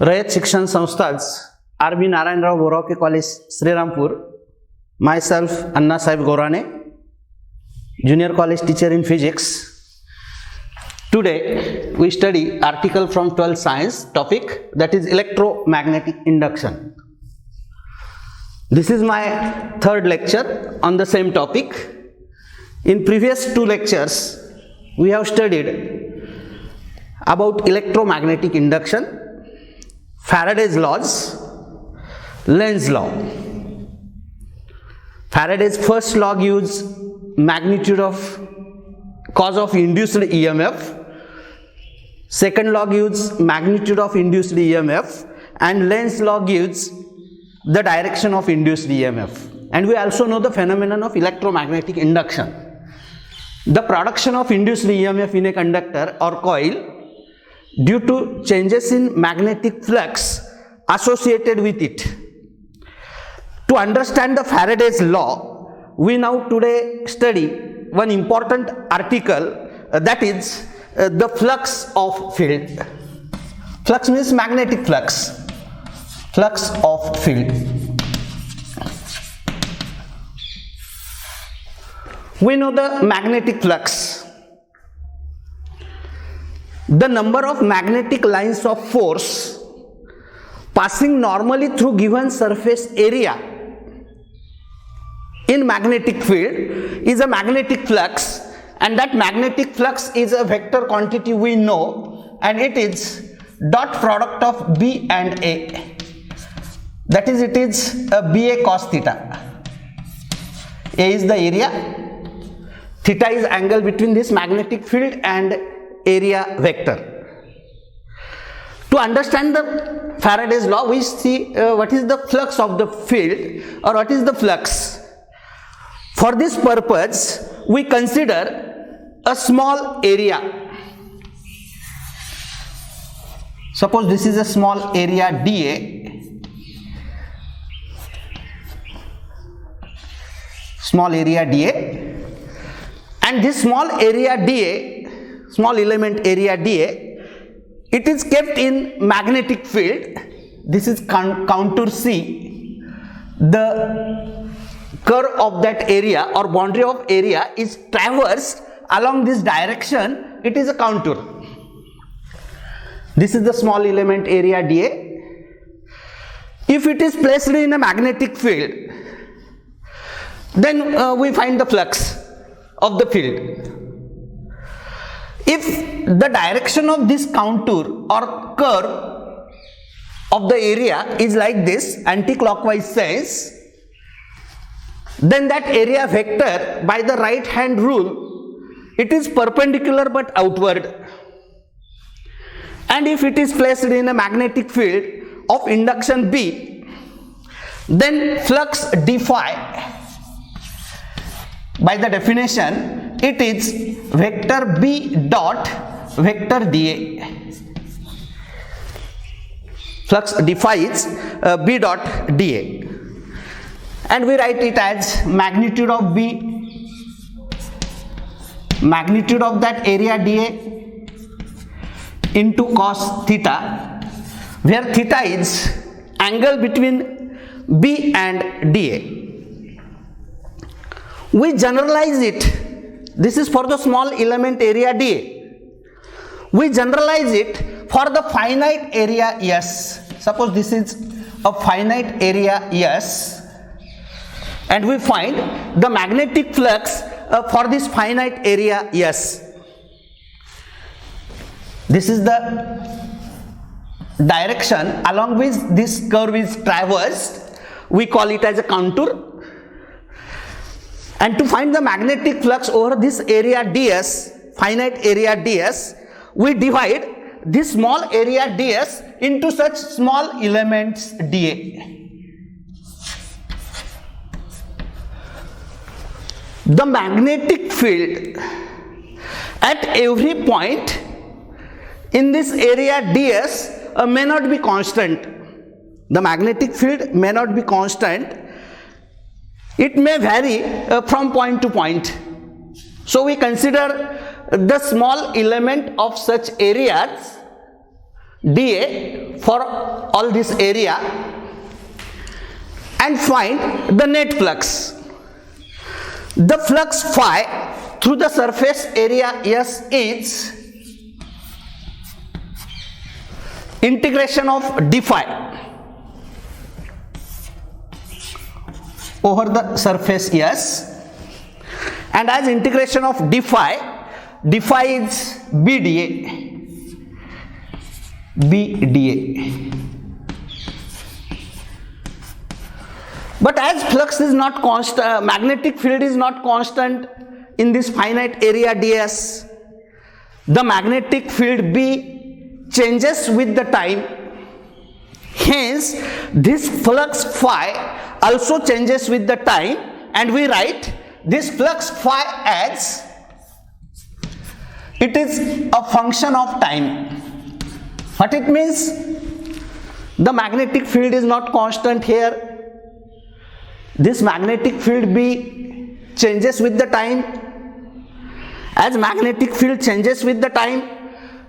रयत शिक्षण संस्थाज आर.बी. Narayanrao Borawake college Shrirampur. Myself Anna Sahib Gorane, junior college teacher in physics. Today we study article from 12th science topic, that is electromagnetic induction. This is my third lecture on the same topic. In previous two lectures we have studied about electromagnetic induction, Faraday's laws, Lenz's law. Faraday's first law gives magnitude of cause of induced EMF. Second law gives magnitude of induced EMF, and Lenz's law gives the direction of induced EMF. And we also know the phenomenon of electromagnetic induction. The production of induced EMF in a conductor or coil due to changes in magnetic flux associated with it. To understand the Faraday's law, we now today study one important article, that is the flux of field. Flux means magnetic flux. Flux of field. We know the magnetic flux. The number of magnetic lines of force passing normally through given surface area in magnetic field is a magnetic flux, and that magnetic flux is a vector quantity we know, and it is dot product of B and A. That is, it is a BA cos theta. A is the area, theta is angle between this magnetic field and area vector. To understand the Faraday's law, we see what is the flux of the field, or what is the flux. For this purpose, we consider a small area. Suppose this is a small area dA. Small area dA. And this small area dA, small element area dA, it is kept in magnetic field. This is contour C. The curve of that area or boundary of area is traversed along this direction. It is a contour. This is the small element area dA. If it is placed in a magnetic field, then we find the flux of the field. If the direction of this contour or curve of the area is like this, anti-clockwise sense, then that area vector by the right hand rule, it is perpendicular but outward. And if it is placed in a magnetic field of induction B, then flux d phi, by the definition, it is vector B dot vector dA. Flux d phi is B dot dA. And we write it as magnitude of B, magnitude of that area dA into cos theta, where theta is angle between B and dA. We generalize it. This is for the small element area dA. We generalize it for the finite area S. Suppose this is a finite area S, and we find the magnetic flux for this finite area S. This is the direction along which this curve is traversed. We call it as a contour. And to find the magnetic flux over this area ds, finite area ds, we divide this small area ds into such small elements dA. The magnetic field at every point in this area ds may not be constant. The magnetic field may not be constant. It may vary from point to point. So we consider the small element of such areas dA for all this area and find the net flux. The flux phi through the surface area S is integration of d phi over the surface S, and as integration of d phi is BdA. But as flux is not constant, magnetic field is not constant in this finite area ds, the magnetic field B changes with the time. Hence, this flux phi also changes with the time, and we write this flux phi as it is a function of time. What it means? The magnetic field is not constant here. This magnetic field B changes with the time. As magnetic field changes with the time,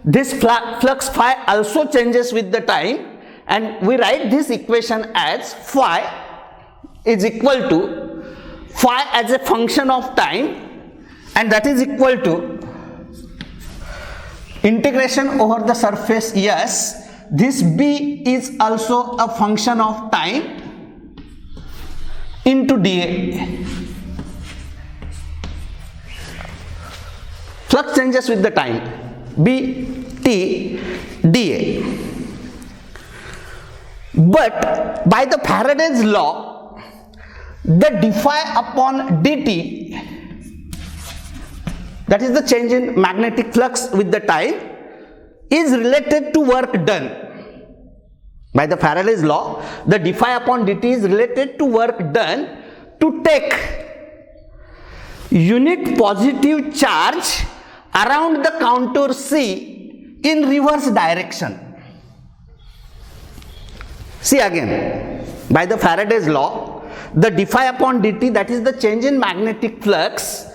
this flux phi also changes with the time, and we write this equation as phi is equal to phi as a function of time, and that is equal to integration over the surface S. This B is also a function of time into dA. Flux changes with the time, T dA. But by the Faraday's law, the d phi upon dt, that is the change in magnetic flux with the time, is related to work done. By the Faraday's law, the d phi upon dt is related to work done to take unit positive charge around the contour C in reverse direction. See again, by the Faraday's law, the d phi upon dt, that is the change in magnetic flux,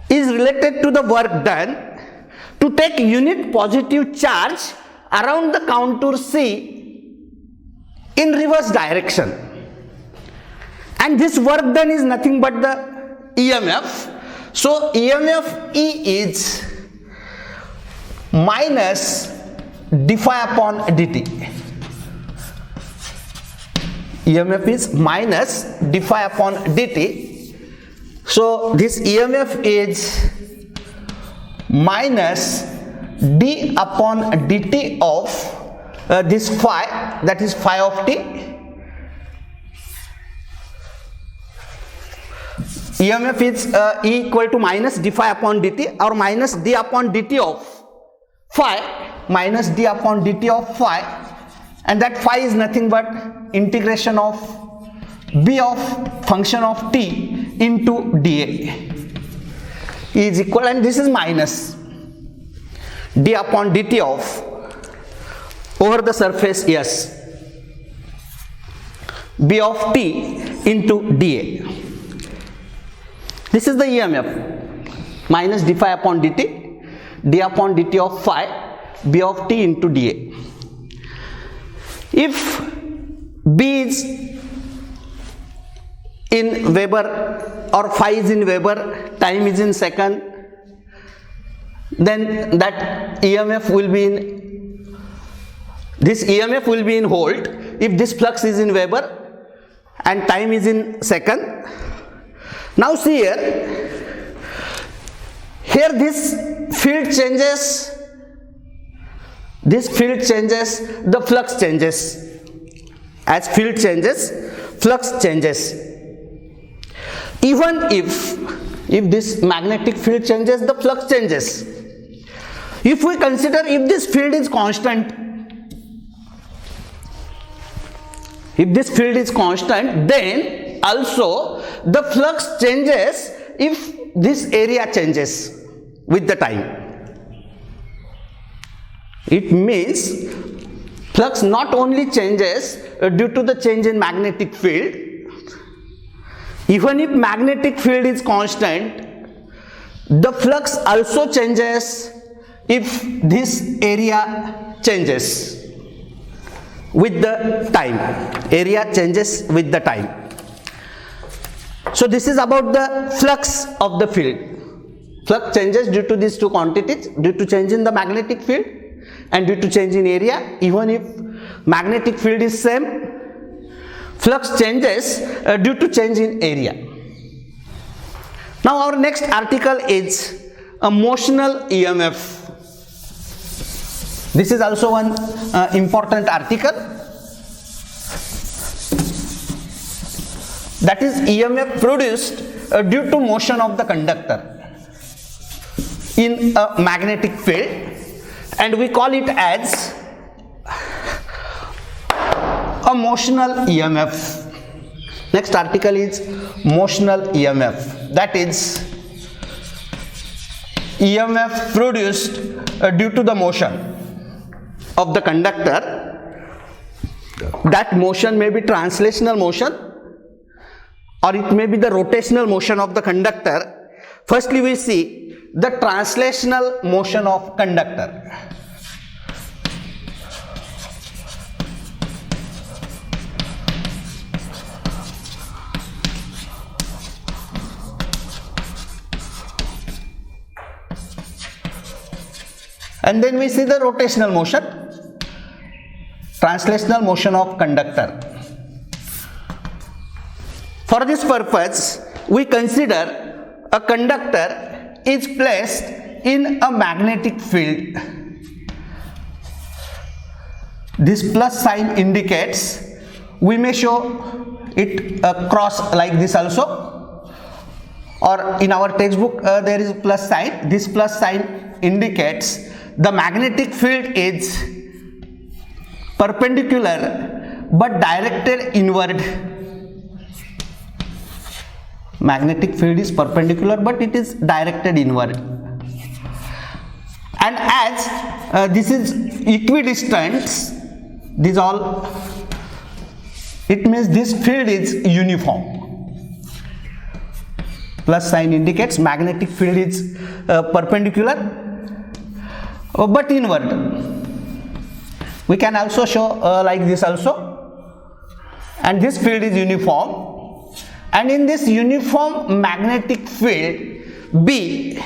is related to the work done to take unit positive charge around the contour C in reverse direction. And this work done is nothing but the EMF. So EMF E is minus d phi upon dt. EMF is minus d phi upon dt. So this EMF is minus d upon dt of this phi, that is phi of t. EMF is E equal to minus d phi upon dt, or minus d upon dt of phi, minus d upon dt of phi, and that phi is nothing but integration of B of function of t into dA is equal, and this is minus d upon dt of over the surface S, B of t into dA. This is the EMF, minus d phi upon dt, d upon dt of phi, B of t into dA. If B is in Weber or phi is in Weber, time is in second, then that EMF will be in, this EMF will be in volt if this flux is in Weber and time is in second. Now see here this field changes, the flux changes. As field changes, flux changes. Even if this magnetic field changes, the flux changes. If we consider if this field is constant, then also the flux changes if this area changes with the time. It means flux not only changes due to the change in magnetic field, even if magnetic field is constant, the flux also changes if this area changes with the time. Area changes with the time. So this is about the flux of the field. Flux changes due to these two quantities, due to change in the magnetic field and due to change in area. Even if magnetic field is same, flux changes due to change in area. Now our next article is a motional EMF. This is also one important article, that is EMF produced due to motion of the conductor in a magnetic field, and we call it as a motional EMF. Next article is motional EMF, that is EMF produced due to the motion of the conductor. That motion may be translational motion or it may be the rotational motion of the conductor. Firstly, we see the translational motion of conductor. And then we see the rotational motion, translational motion of conductor. For this purpose, we consider a conductor is placed in a magnetic field. This plus sign indicates, we may show it cross like this also, or in our textbook there is plus sign. This plus sign indicates the magnetic field is perpendicular but directed inward. Magnetic field is perpendicular but it is directed inward. And as this is equidistant, this all, it means this field is uniform. Plus sign indicates magnetic field is perpendicular but inward. We can also show like this also, and this field is uniform, and in this uniform magnetic field B,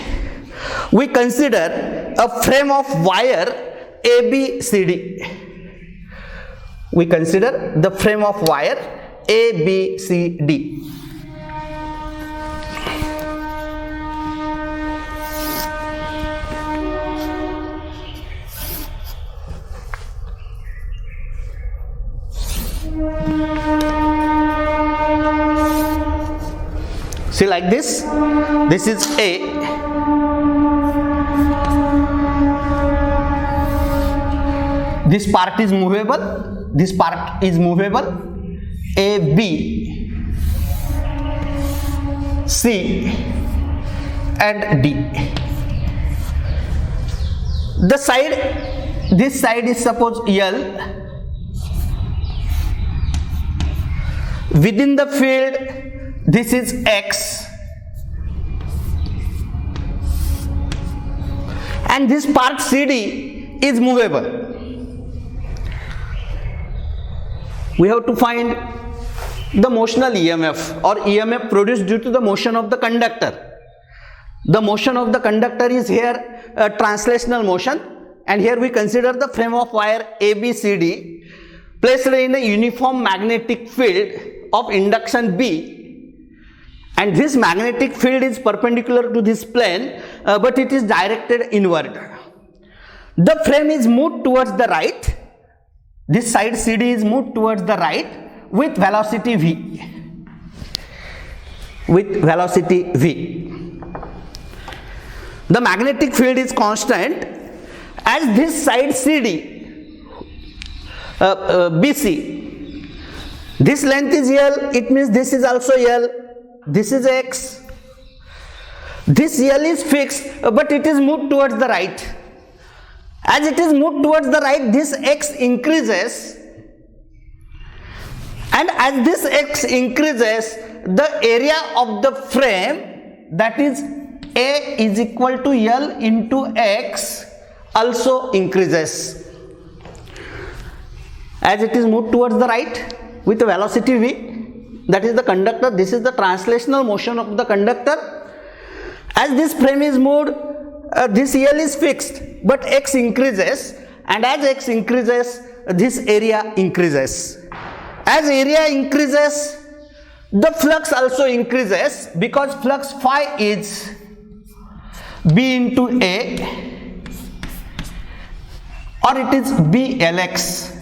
we consider a frame of wire ABCD. We consider the frame of wire ABCD. See like this, this is A, this part is movable, this part is movable, A, B, C and D. The side, this side is suppose L. Within the field, this is X, and this part CD is movable. We have to find the motional EMF or EMF produced due to the motion of the conductor. The motion of the conductor is here a translational motion, and here we consider the frame of wire ABCD placed in a uniform magnetic field of induction B. And this magnetic field is perpendicular to this plane, but it is directed inward. The frame is moved towards the right. This side CD is moved towards the right with velocity V. With velocity V. The magnetic field is constant as this side CD, BC. This length is L, it means this is also L. This is X. This L is fixed, but it is moved towards the right. As it is moved towards the right, this X increases, and as this X increases, the area of the frame, that is A is equal to L into X, also increases. as it is moved towards the right with velocity v, that is the conductor. This is the translational motion of the conductor. As this frame is moved, this L is fixed, but x increases, and as x increases, this area increases. As area increases, the flux also increases, because flux phi is B into A, or it is B Lx.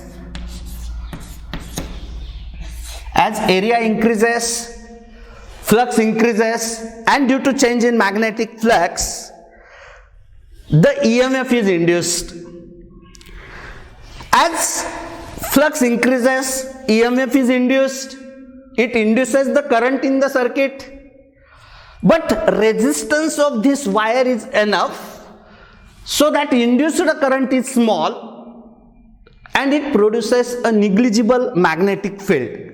As area increases, flux increases, and due to change in magnetic flux, the EMF is induced. As flux increases, EMF is induced. It induces the current in the circuit, but resistance of this wire is enough so that induced current is small and it produces a negligible magnetic field.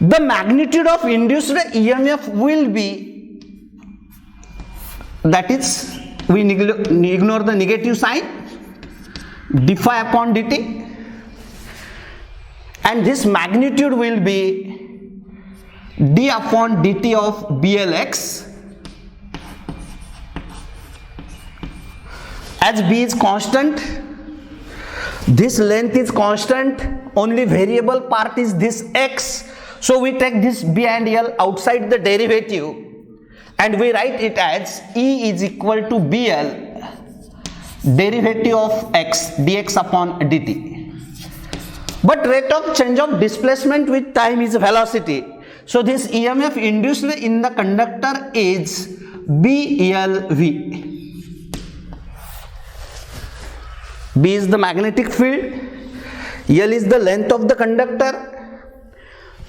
The magnitude of induced EMF will be, that is, we ignore the negative sign, d phi upon dt, and this magnitude will be d upon dt of Blx. As B is constant, this length is constant, only variable part is this x. So we take this B and L outside the derivative and we write it as E is equal to BL derivative of x dx upon dt. But rate of change of displacement with time is velocity. So this EMF induced in the conductor is BLV. B is the magnetic field, L is the length of the conductor,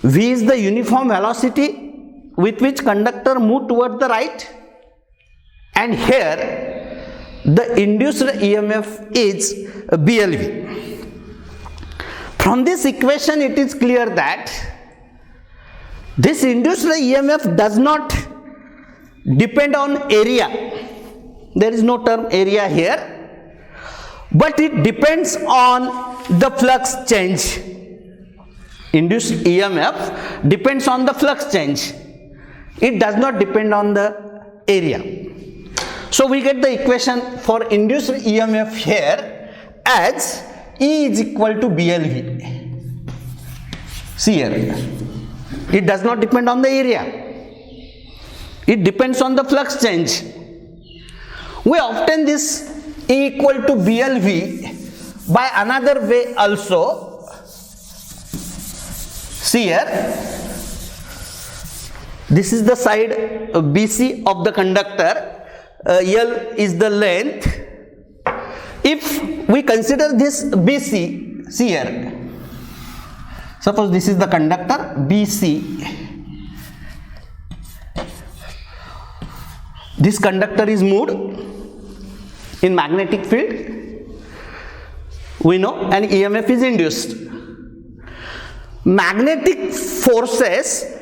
V is the uniform velocity with which conductor move toward the right, and here the induced EMF is BLV. From this equation it is clear that this induced EMF does not depend on area. There is no term area here, but it depends on the flux change. Induced EMF depends on the flux change. It does not depend on the area. So we get the equation for induced EMF here as E is equal to BLV. See here, it does not depend on the area. It depends on the flux change. We obtain this E equal to BLV by another way also. See here, this is the side BC of the conductor, L is the length. If we consider this BC, see here, suppose this is the conductor BC, this conductor is moved in magnetic field, we know, and EMF is induced. Magnetic forces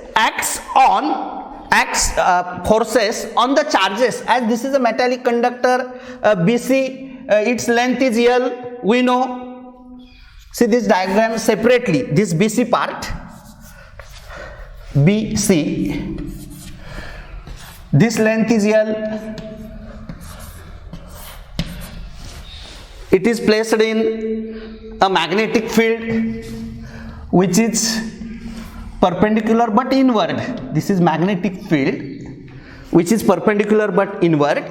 forces on the charges, as this is a metallic conductor BC, its length is L, we know. See this diagram separately, this BC part, BC, this length is L, it is placed in a magnetic field which is perpendicular but inward. This is magnetic field which is perpendicular but inward.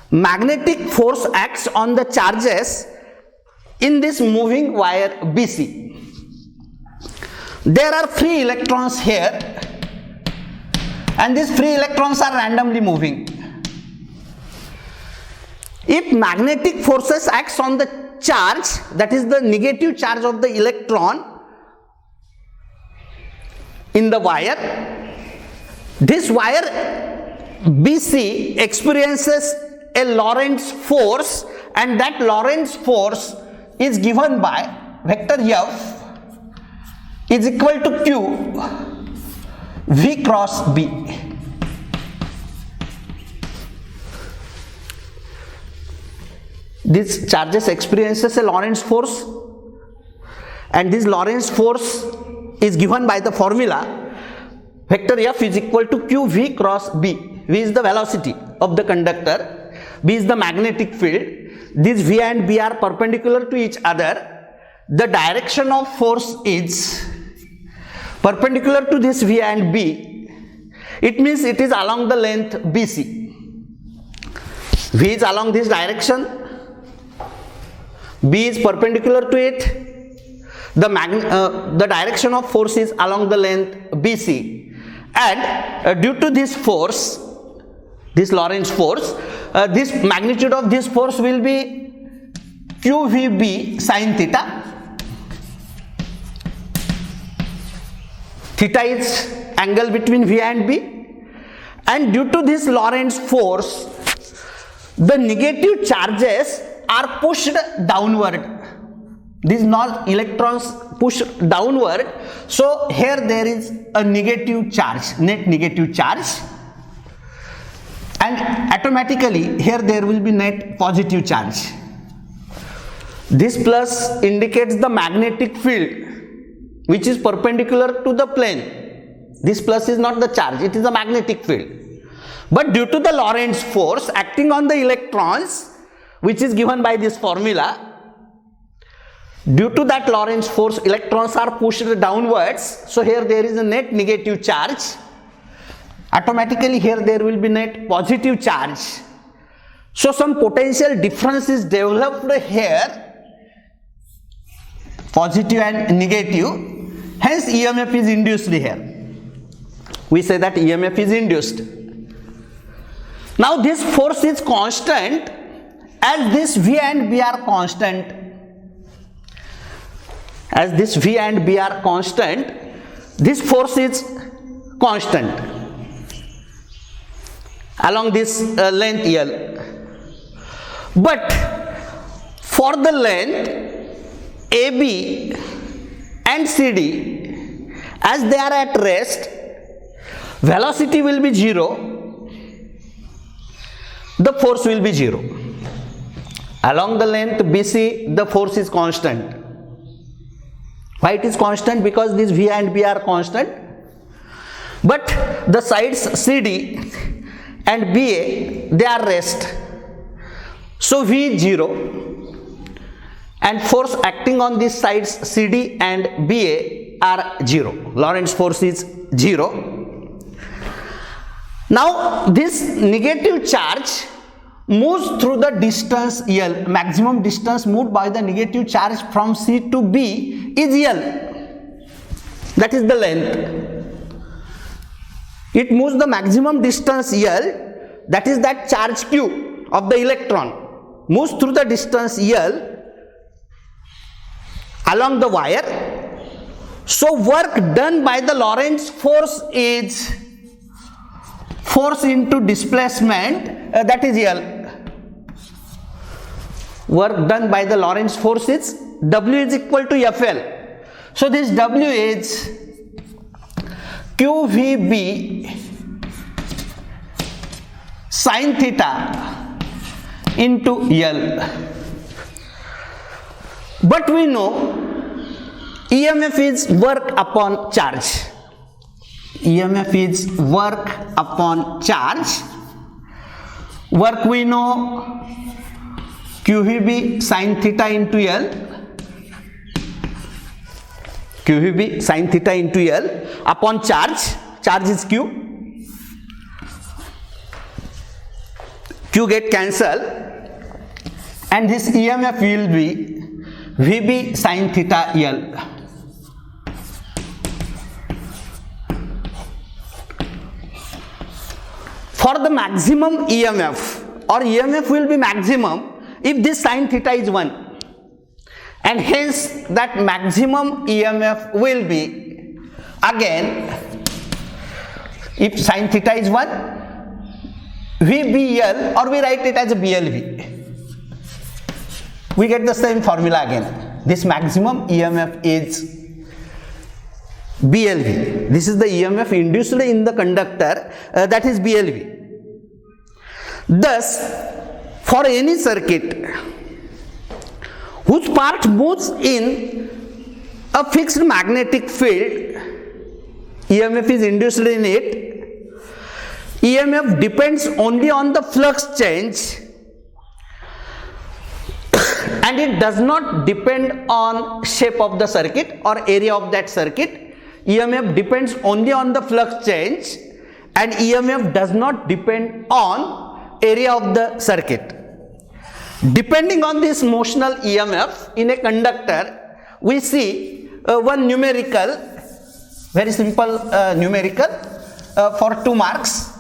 Magnetic force acts on the charges in this moving wire BC. There are free electrons here, and these free electrons are randomly moving. If magnetic forces acts on the charge, that is the negative charge of the electron in the wire, this wire BC experiences a Lorentz force, and that Lorentz force is given by vector F is equal to Q V cross B. This charges experiences a Lorentz force and this Lorentz force is given by the formula vector F is equal to QV cross B. V is the velocity of the conductor, B is the magnetic field. These V and B are perpendicular to each other. The direction of force is perpendicular to this V and B. It means it is along the length BC. V is along this direction, B is perpendicular to it. The direction of force is along the length BC, and due to this force, this Lorentz force, this magnitude of this force will be QVB sin theta. Theta is angle between V and B, and due to this Lorentz force, the negative charges are pushed downward. These electrons push downward, so here there is a negative charge, net negative charge, and automatically here there will be net positive charge. This plus indicates the magnetic field which is perpendicular to the plane. This plus is not the charge, it is a magnetic field. But due to the Lorentz force acting on the electrons, which is given by this formula, due to that Lorentz force, electrons are pushed downwards, so here there is a net negative charge. Automatically here there will be net positive charge. So some potential difference is developed here, positive and negative, hence EMF is induced here. We say that EMF is induced. Now this force is constant as this V and B are constant. As this V and B are constant, this force is constant along this length L. But for the length AB and CD, as they are at rest, velocity will be 0, the force will be 0. Along the length BC, the force is constant. Why it is constant? Because these V and B are constant, but the sides CD and BA, they are rest. So V is 0, and force acting on these sides CD and BA are 0. Lorentz force is 0. Now this negative charge moves through the distance L. Maximum distance moved by the negative charge from C to B is L. That is the length. It moves the maximum distance L, that is that charge Q of the electron, moves through the distance L along the wire. So work done by the Lorentz force is force into displacement, that is L. Work done by the Lorentz force is W is equal to FL. So this W is QVB sin theta into L. But we know EMF is work upon charge. EMF is work upon charge. Work we know QVB sin theta into L. QVB sin theta into L upon charge. Charge is Q. Q get cancelled, and this EMF will be VB sin theta L. For the maximum EMF, or EMF will be maximum if this sin theta is 1, and hence that maximum EMF will be, again, if sin theta is 1, VBL, or we write it as a BLV. We get the same formula again. This maximum EMF is BLV. This is the EMF induced in the conductor, that is BLV. Thus, for any circuit whose part moves in a fixed magnetic field, EMF is induced in it. EMF depends only on the flux change and it does not depend on shape of the circuit or area of that circuit. EMF depends only on the flux change and EMF does not depend on area of the circuit. Depending on this motional EMF in a conductor, we see one numerical, very simple numerical for 2 marks.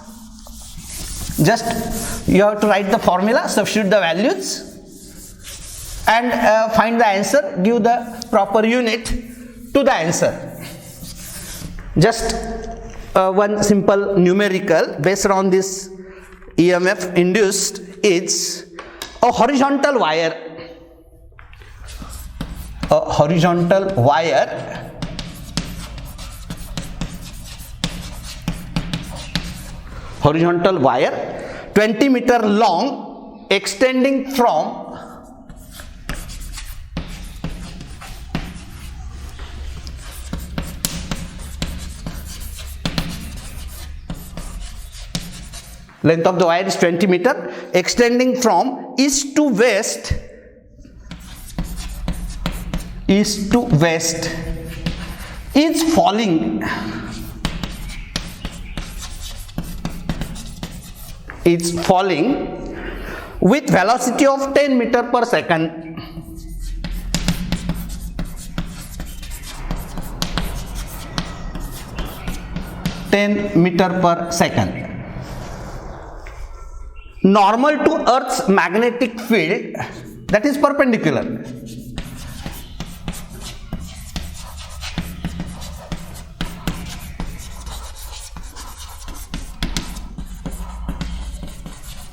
Just you have to write the formula, substitute the values and find the answer, give the proper unit to the answer. Just one simple numerical based on this EMF induced is a horizontal wire. A horizontal wire horizontal wire 20 meter long extending from length of the wire is 20 meter extending from east to west is falling with velocity of 10 meter per second. Normal to Earth's magnetic field, that is perpendicular.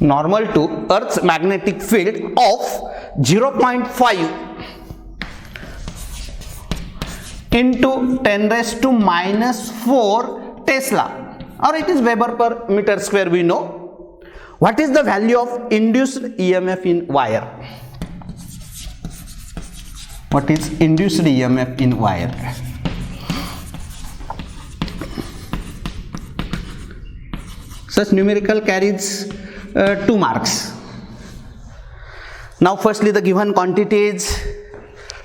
Normal to Earth's magnetic field of 0.5 into 10 raised to minus 4 Tesla, or it is Weber per meter square, we know. What is the value of induced EMF in wire? What is induced EMF in wire? Such numerical carries 2 marks. Now firstly the given quantity is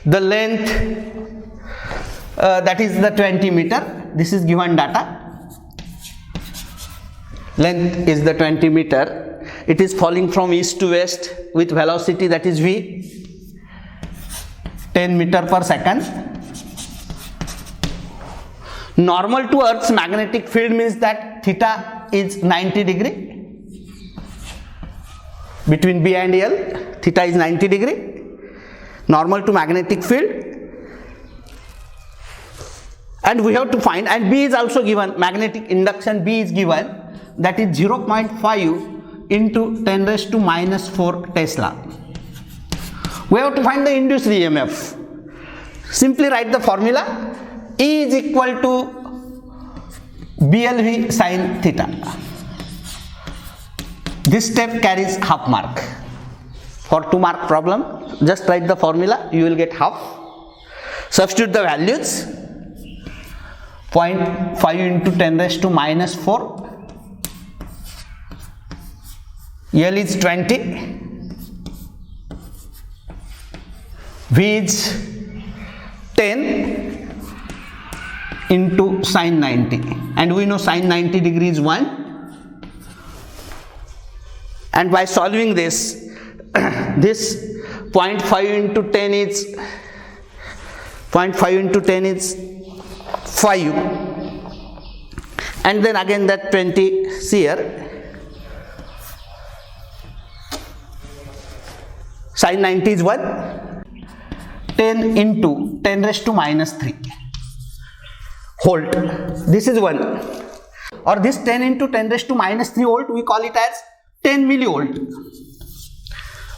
the length, that is the 20 meter. This is given data. Length is the 20 meter. It is falling from east to west with velocity, that is V, 10 meter per second. Normal to Earth's magnetic field means that theta is 90 degree. Between B and L, theta is 90 degree. Normal to magnetic field. And we have to find, and B is also given, magnetic induction B is given, that is 0.5 into 10 raised to minus 4 Tesla. We have to find the induced EMF. Simply write the formula. E is equal to BLV sin theta. This step carries half mark. For 2 mark problem, just write the formula, you will get half. Substitute the values. 0.5 into 10 raised to minus 4. L is 20. V is 10 into sin 90. And we know sin 90 degree is 1. And by solving this, this 0.5 into 10 is 5, and then again that 20 is here. Sin 90 is 1. 10 into 10 raised to minus 3 volt. This is 1. Or this 10 into 10 raised to minus 3 volt, we call it as 10 millivolt.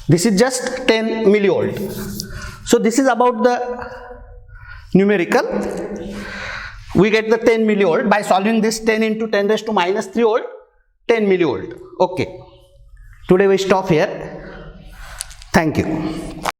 This is just 10 millivolt. So this is about the numerical. We get the 10 millivolt by solving this 10 into 10 raised to minus 3 volt, 10 millivolt. Okay. Today we stop here. Thank you.